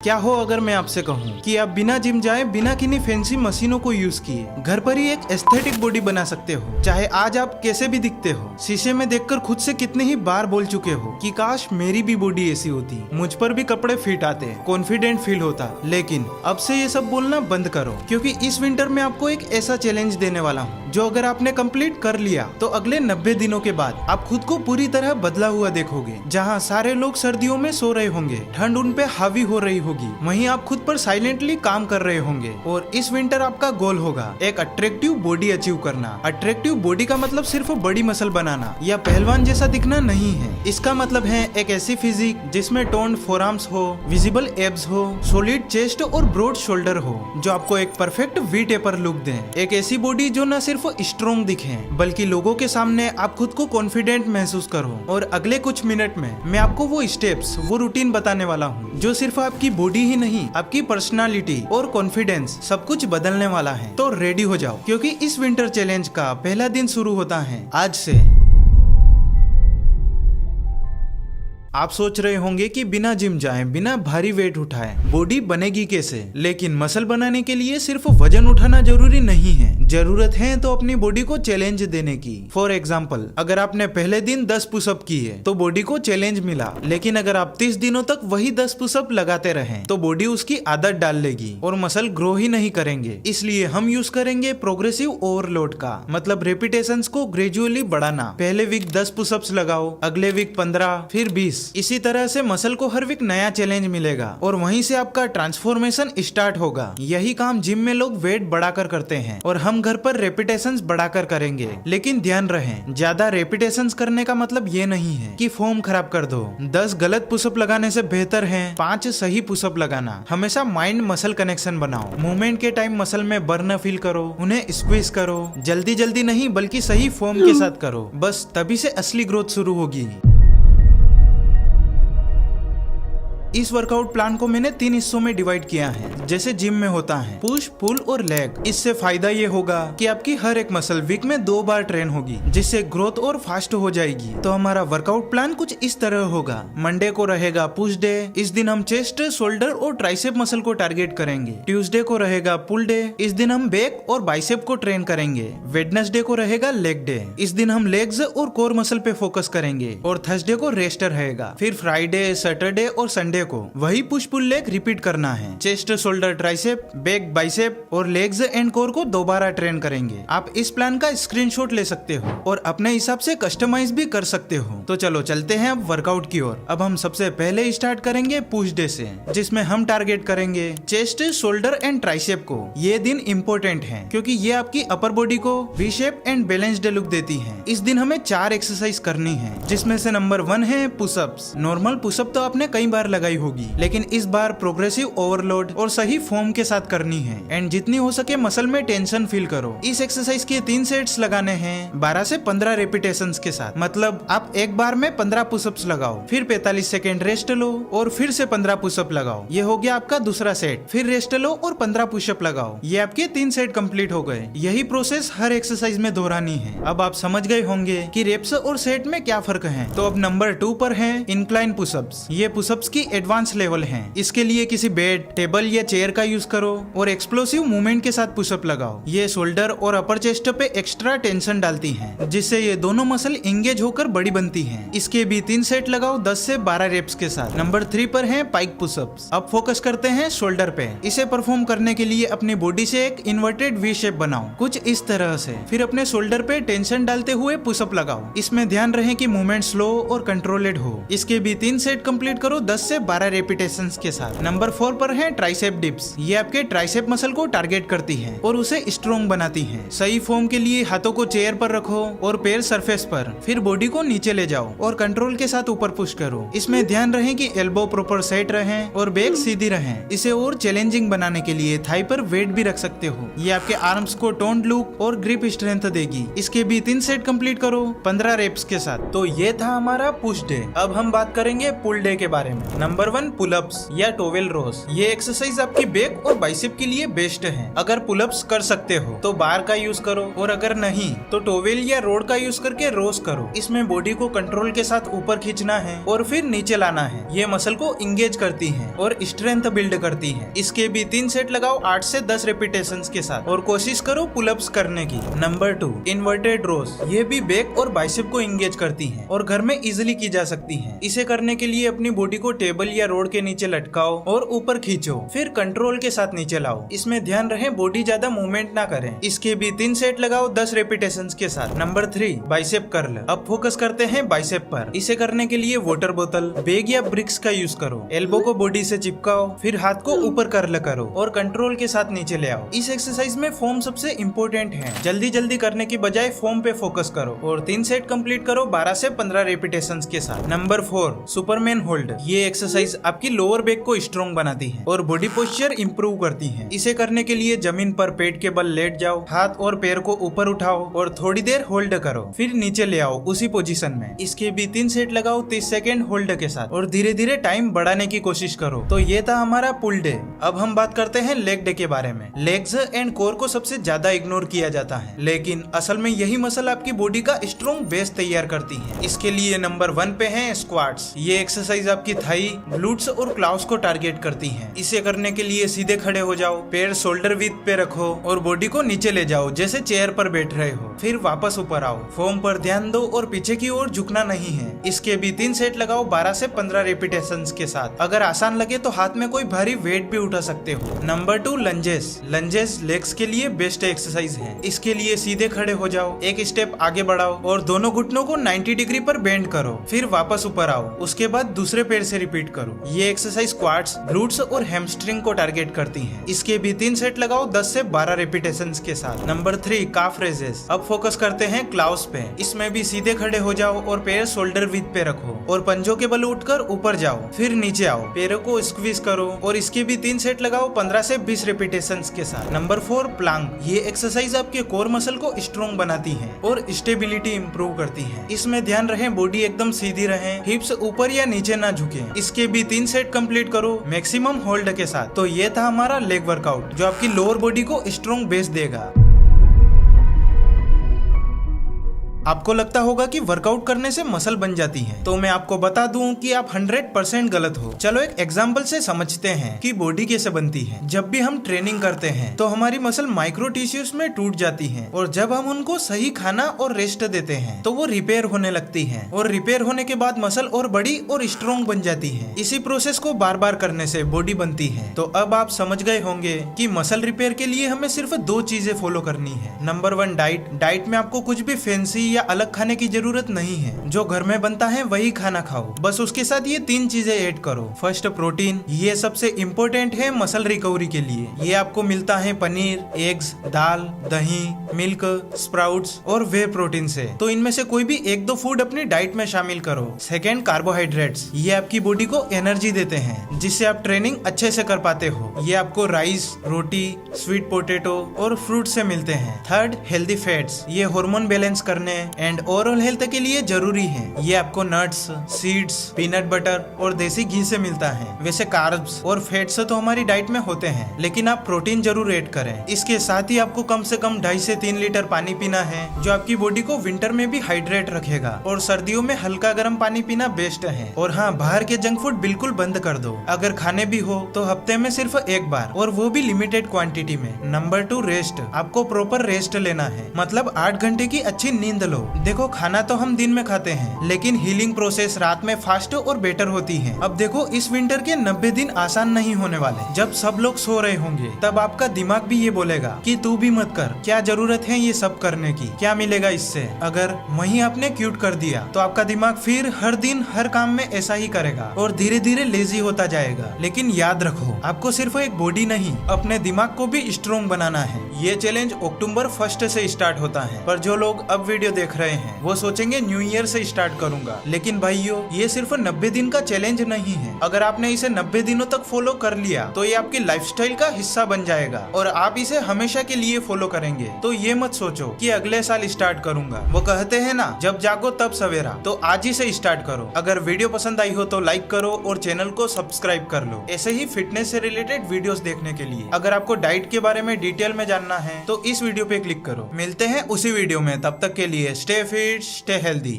क्या हो अगर मैं आपसे कहूँ कि आप बिना जिम जाए, बिना किन्हीं फैंसी मशीनों को यूज किए घर पर ही एक एस्थेटिक बॉडी बना सकते हो। चाहे आज आप कैसे भी दिखते हो, शीशे में देखकर खुद से कितने ही बार बोल चुके हो कि काश मेरी भी बॉडी ऐसी होती, मुझ पर भी कपड़े फिट आते, कॉन्फिडेंट फील होता। लेकिन अब से ये सब बोलना बंद करो, क्योंकि इस विंटर में आपको एक ऐसा चैलेंज देने वाला हूँ जो अगर आपने कंप्लीट कर लिया तो अगले 90 दिनों के बाद आप खुद को पूरी तरह बदला हुआ देखोगे। जहाँ सारे लोग सर्दियों में सो रहे होंगे, ठंड उन पे हावी हो रही होगी, वहीं आप खुद पर साइलेंटली काम कर रहे होंगे। और इस विंटर आपका गोल होगा एक अट्रैक्टिव बॉडी अचीव करना। अट्रैक्टिव बॉडी का मतलब सिर्फ बड़ी मसल बनाना या पहलवान जैसा दिखना नहीं है। इसका मतलब है एक ऐसी फिजिक जिसमें टोन्ड फोरआर्म्स हो, विजिबल एब्स हो, सॉलिड चेस्ट और ब्रॉड शोल्डर हो, जो आपको एक परफेक्ट वी टेपर लुक दे। एक ऐसी बॉडी जो न सिर्फ स्ट्रॉन्ग दिखे बल्कि लोगों के सामने आप खुद को कॉन्फिडेंट महसूस करो। और अगले कुछ मिनट में मैं आपको वो स्टेप्स, वो रूटीन बताने वाला हूँ जो सिर्फ आपकी बॉडी ही नहीं, आपकी पर्सनालिटी और कॉन्फिडेंस सब कुछ बदलने वाला है। तो रेडी हो जाओ, क्योंकि इस विंटर चैलेंज का पहला दिन शुरू होता है आज से। आप सोच रहे होंगे कि बिना जिम जाए, बिना भारी वेट उठाए बॉडी बनेगी कैसे? लेकिन मसल बनाने के लिए सिर्फ वजन उठाना जरूरी नहीं है। जरूरत है तो अपनी बॉडी को चैलेंज देने की। फॉर एग्जाम्पल, अगर आपने पहले दिन 10 पुशअप किए तो बॉडी को चैलेंज मिला, लेकिन अगर आप 30 दिनों तक वही 10 पुशअप लगाते रहें तो बॉडी उसकी आदत डाल लेगी और मसल ग्रो ही नहीं करेंगे। इसलिए हम यूज करेंगे प्रोग्रेसिव ओवरलोड का मतलब रेपिटेशंस को ग्रेजुअली बढ़ाना। पहले वीक 10 पुशअप्स लगाओ, अगले वीक 15, फिर 20। इसी तरह से मसल को हर वीक नया चैलेंज मिलेगा और वहीं से आपका ट्रांसफॉर्मेशन स्टार्ट होगा। यही काम जिम में लोग वेट बढ़ाकर करते हैं और हम घर पर रेपिटेशंस बढ़ाकर करेंगे। लेकिन ध्यान रहे, ज्यादा रेपिटेशंस करने का मतलब ये नहीं है कि फॉर्म खराब कर दो। 10 गलत पुशअप लगाने से बेहतर है 5 सही पुशअप लगाना। हमेशा माइंड मसल कनेक्शन बनाओ। मूवमेंट के टाइम मसल में बर्न फील करो, उन्हें स्क्वीज करो। जल्दी जल्दी नहीं बल्कि सही फॉर्म के साथ करो, बस तभी से असली ग्रोथ शुरू होगी। इस वर्कआउट प्लान को मैंने 3 हिस्सों में डिवाइड किया है, जैसे जिम में होता है पुश, पुल और लेग। इससे फायदा ये होगा कि आपकी हर एक मसल वीक में 2 बार ट्रेन होगी, जिससे ग्रोथ और फास्ट हो जाएगी। तो हमारा वर्कआउट प्लान कुछ इस तरह होगा। मंडे को रहेगा पुश डे। इस दिन हम चेस्ट, शोल्डर और ट्राइसेप मसल को टारगेट करेंगे। ट्यूसडे को रहेगा पुल डे। इस दिन हम बैक और बाइसेप को ट्रेन करेंगे। वेडनेसडे को रहेगा लेग डे। इस दिन हम लेग्स और कोर मसल पे फोकस करेंगे। और थर्सडे को रेस्ट रहेगा। फिर फ्राइडे, सैटरडे और संडे को वही पुश पुल लेग रिपीट करना है। Chest, shoulder, tricep, back, bicep और लेग्स एंड कोर को दोबारा ट्रेन करेंगे। आप इस प्लान का स्क्रीनशॉट ले सकते हो और अपने हिसाब से कस्टमाइज भी कर सकते हो। तो चलो चलते हैं अब वर्कआउट की ओर। अब हम सबसे पहले स्टार्ट करेंगे पुश डे से, जिसमें हम टारगेट करेंगे चेस्ट, शोल्डर एंड ट्राइसेप को। ये दिन इम्पोर्टेंट है क्योंकि ये आपकी अपर बॉडी को V shape and balanced look देती है। इस दिन हमें 4 एक्सरसाइज करनी है, जिसमें से नंबर 1 है पुशअप्स। नॉर्मल पुशअप तो आपने कई बार लगाई होगी, लेकिन इस बार प्रोग्रेसिव ओवरलोड और सही फॉर्म के साथ करनी है। एंड जितनी हो सके मसल में टेंशन फील करो। इस एक्सरसाइज के 3 सेट्स लगाने हैं 12 से 15 रेपिटेशंस के साथ। मतलब आप एक बार में 15 पुशअप्स लगाओ, फिर 45 सेकेंड रेस्ट लो और फिर से 15 पुशअप लगाओ। ये हो गया आपका दूसरा सेट। फिर रेस्ट लो और 15 पुशअप लगाओ। ये आपके 3 सेट कंप्लीट हो गए। यही प्रोसेस हर एक्सरसाइज में दोहरानी है। अब आप समझ गए होंगे कि रेप्स और सेट में क्या फर्क है। तो अब नंबर 2 पर है इंक्लाइन पुशअप्स। ये पुशअप्स की एडवांस लेवल है। इसके लिए किसी बेड, टेबल या चेयर का यूज करो और एक्सप्लोसिव मूवमेंट के साथ पुशअप लगाओ। ये शोल्डर और अपर चेस्ट पे एक्स्ट्रा टेंशन डालती हैं, जिससे ये दोनों मसल इंगेज होकर बड़ी बनती हैं। इसके भी 3 सेट लगाओ 10 से 12 रेप्स के साथ। नंबर 3 पर है पाइक पुशअप्स। अब फोकस करते हैं शोल्डर पे। इसे परफॉर्म करने के लिए अपनी बॉडी से एक इन्वर्टेड वी शेप बनाओ, कुछ इस तरह से। फिर अपने शोल्डर पे टेंशन डालते हुए पुशअप लगाओ। इसमें ध्यान रहे कि मूवमेंट स्लो और कंट्रोलेड हो। इसके भी 3 सेट कंप्लीट करो 10 से 12 रेपिटेशन के साथ। नंबर 4 पर है ट्राइसेप डिप्स। ये आपके ट्राइसेप मसल को टारगेट करती है और उसे स्ट्रॉन्ग बनाती है। सही फॉर्म के लिए हाथों को चेयर पर रखो और पैर सरफेस पर। फिर बॉडी को नीचे ले जाओ और कंट्रोल के साथ ऊपर पुश करो। इसमें ध्यान रहे कि एल्बो प्रॉपर सेट रहे और बैक सीधी रहे। इसे और चैलेंजिंग बनाने के लिए थाई पर वेट भी रख सकते हो। ये आपके आर्म्स को टोन्ड लुक और ग्रिप स्ट्रेंथ देगी। इसके भी 3 सेट कंप्लीट करो 15 रेप्स के साथ। तो ये था हमारा पुश डे। अब हम बात करेंगे पुल डे के बारे में। नंबर 1 पुलअप्स या टोवेल रोज। ये एक्सरसाइज आपकी बैक और बाइसेप के लिए बेस्ट है। अगर पुलअप्स कर सकते हो तो बार का यूज करो और अगर नहीं तो टोवेल या रोड का यूज करके रोज करो। इसमें बॉडी को कंट्रोल के साथ ऊपर खींचना है और फिर नीचे लाना है। ये मसल को इंगेज करती है और स्ट्रेंथ बिल्ड करती है। इसके भी 3 सेट लगाओ 8 से 10 रेपिटेशंस के साथ और कोशिश करो पुलअप्स करने की। नंबर 2 इन्वर्टेड रोज। ये भी बैक और बाइसेप को इंगेज करती है और घर में इजिली की जा सकती है। इसे करने के लिए अपनी बॉडी को टेबल या रोड के नीचे लटकाओ और ऊपर खींचो, फिर कंट्रोल के साथ नीचे लाओ। इसमें ध्यान रहे बॉडी ज्यादा मूवमेंट ना करे। इसके भी 3 सेट लगाओ 10 रेपिटेशंस के साथ। Number 3 bicep curl. अब फोकस करते हैं बाइसेप पर। इसे करने के लिए वाटर बोतल, बैग या ब्रिक्स का यूज करो। एल्बो को बॉडी से चिपकाओ, फिर हाथ को ऊपर कर्ल करो और कंट्रोल के साथ नीचे ले आओ। इस एक्सरसाइज में फॉर्म सबसे इम्पोर्टेंट है। जल्दी जल्दी करने की बजाय फॉर्म पे फोकस करो और 3 सेट कंप्लीट करो 12 से 15 रेपिटेशंस के साथ। Number 4 Superman hold. ये एक्सरसाइज आपकी लोअर बैक को स्ट्रॉन्ग बनाती है और बॉडी पोस्चर इंप्रूव करती है। इसे करने के लिए जमीन पर पेट के बल लेट जाओ, हाथ और पैर को ऊपर उठाओ और थोड़ी देर होल्ड करो, फिर नीचे ले आओ उसी पोजीशन में। इसके भी 3 सेट लगाओ 30 सेकेंड होल्ड के साथ और धीरे धीरे टाइम बढ़ाने की कोशिश करो। तो ये था हमारा पुल डे। अब हम बात करते हैं लेग डे के बारे में। लेग्स एंड कोर को सबसे ज्यादा इग्नोर किया जाता है, लेकिन असल में यही मसल आपकी बॉडी का स्ट्रॉन्ग बेस तैयार करती है। इसके लिए नंबर 1 पे है स्क्वाट्स। ये एक्सरसाइज आपकी थाई, ग्लूट्स और क्लाउस को टारगेट करती है। इसे करने के लिए सीधे खड़े हो जाओ, पैर शोल्डर विड्थ पे रखो और बॉडी को नीचे ले जाओ जैसे चेयर पर बैठ रहे हो, फिर वापस ऊपर आओ। फॉर्म पर ध्यान दो और पीछे की ओर झुकना नहीं है। इसके भी 3 सेट लगाओ 12 से 15 रेपिटेशंस के साथ। अगर आसान लगे तो हाथ में कोई भारी वेट भी उठा सकते हो। Number 2 lunges. लंजेस लेग्स के लिए बेस्ट एक्सरसाइज है। इसके लिए सीधे खड़े हो जाओ, एक स्टेप आगे बढ़ाओ और दोनों घुटनों को 90 डिग्री पर बेंड करो, फिर वापस ऊपर आओ। उसके बाद दूसरे पैर से रिपीट करो। ये एक्सरसाइज क्वाड्स, ग्लूट्स और हैमस्ट्रिंग को टारगेट करती है। इसके भी 3 सेट लगाओ 10 से 12 रेपिटेशंस के साथ। नंबर 3 काफ रेजेस। अब फोकस करते हैं क्लाउस पे। इसमें भी सीधे खड़े हो जाओ और पैर शोल्डर विड्थ पे रखो और पंजों के बल उठकर ऊपर जाओ, फिर नीचे आओ। पैरों को स्क्वीज करो और इसके भी 3 सेट लगाओ 15 से 20 रेपिटेशंस के साथ। Number 4 Planck. ये एक्सरसाइज आपके कोर मसल को स्ट्रॉन्ग बनाती है और स्टेबिलिटी इंप्रूव करती है। इसमें ध्यान रहे बॉडी एकदम सीधी रहे, हिप्स ऊपर या नीचे ना झुके। इसके भी 3 सेट कंप्लीट करो मैक्सिमम होल्ड के साथ। तो ये था हमारा लेग वर्कआउट जो आपकी लोअर बॉडी को स्ट्रॉन्ग बेस देगा। आपको लगता होगा कि वर्कआउट करने से मसल बन जाती है, तो मैं आपको बता दूं कि आप 100% गलत हो। चलो एक एग्जांपल से समझते हैं कि बॉडी कैसे बनती है। जब भी हम ट्रेनिंग करते हैं तो हमारी मसल माइक्रो टिश्यूज में टूट जाती है और जब हम उनको सही खाना और रेस्ट देते हैं तो वो रिपेयर होने लगती है और रिपेयर होने के बाद मसल और बड़ी और स्ट्रॉन्ग बन जाती है। इसी प्रोसेस को बार बार करने से बॉडी बनती है। तो अब आप समझ गए होंगे कि मसल रिपेयर के लिए हमें सिर्फ 2 चीजें फॉलो करनी है। Number 1 diet. डाइट में आपको कुछ भी फैंसी या अलग खाने की जरूरत नहीं है। जो घर में बनता है वही खाना खाओ, बस उसके साथ ये 3 चीजें ऐड करो। First protein. ये सबसे इम्पोर्टेंट है मसल रिकवरी के लिए। ये आपको मिलता है पनीर, एग्स, दाल, दही, मिल्क, स्प्राउट्स और वे प्रोटीन से। तो इनमें से कोई भी 1-2 फूड अपनी डाइट में शामिल करो। Second carbohydrates. ये आपकी बॉडी को एनर्जी देते हैं जिससे आप ट्रेनिंग अच्छे से कर पाते हो। ये आपको राइस, रोटी, स्वीट पोटैटो और फ्रूट से मिलते हैं। Third healthy fats. ये हार्मोन बैलेंस करने एंड ओवरऑल हेल्थ के लिए जरूरी है। ये आपको नट्स, सीड्स, पीनट बटर और देसी घी से मिलता है। वैसे कार्ब्स और फैट्स तो हमारी डाइट में होते हैं, लेकिन आप प्रोटीन जरूर ऐड करें। इसके साथ ही आपको कम से कम 2.5 से 3 लीटर पानी पीना है, जो आपकी बॉडी को विंटर में भी हाइड्रेट रखेगा। और सर्दियों में हल्का गर्म पानी पीना बेस्ट है। और हाँ, बाहर के जंक फूड बिल्कुल बंद कर दो। अगर खाने भी हो तो हफ्ते में सिर्फ 1 बार, और वो भी लिमिटेड क्वांटिटी में। Number 2 rest. आपको प्रॉपर रेस्ट लेना है, मतलब 8 घंटे की अच्छी नींद लो। देखो, खाना तो हम दिन में खाते हैं, लेकिन हीलिंग प्रोसेस रात में फास्ट और बेटर होती है। अब देखो, इस विंटर के 90 दिन आसान नहीं होने वाले। जब सब लोग सो रहे होंगे तब आपका दिमाग भी ये बोलेगा कि तू भी मत कर, क्या जरूरत है ये सब करने की, क्या मिलेगा इससे। अगर वहीं आपने क्यूट कर दिया तो आपका दिमाग फिर हर दिन हर काम में ऐसा ही करेगा और धीरे धीरे लेजी होता जाएगा। लेकिन याद रखो, आपको सिर्फ एक बॉडी नहीं, अपने दिमाग को भी स्ट्रॉन्ग बनाना है। ये चैलेंज अक्टूबर 1 से स्टार्ट होता है, पर जो लोग अब वीडियो देख रहे हैं वो सोचेंगे न्यू ईयर से स्टार्ट करूंगा, लेकिन भाइयों ये सिर्फ 90 दिन का चैलेंज नहीं है। अगर आपने इसे 90 दिनों तक फॉलो कर लिया तो ये आपकी लाइफस्टाइल का हिस्सा बन जाएगा और आप इसे हमेशा के लिए फॉलो करेंगे। तो ये मत सोचो कि अगले साल स्टार्ट करूंगा। वो कहते हैं ना, जब जागो तब सवेरा। तो आज ही से स्टार्ट करो। अगर वीडियो पसंद आई हो तो लाइक करो और चैनल को सब्सक्राइब कर लो ऐसे ही फिटनेस से रिलेटेड वीडियोस देखने के लिए। अगर आपको डाइट के बारे में डिटेल में जानना है तो इस वीडियो पे क्लिक करो। मिलते हैं उसी वीडियो में, तब तक के लिए स्टे फिट स्टे हेल्दी।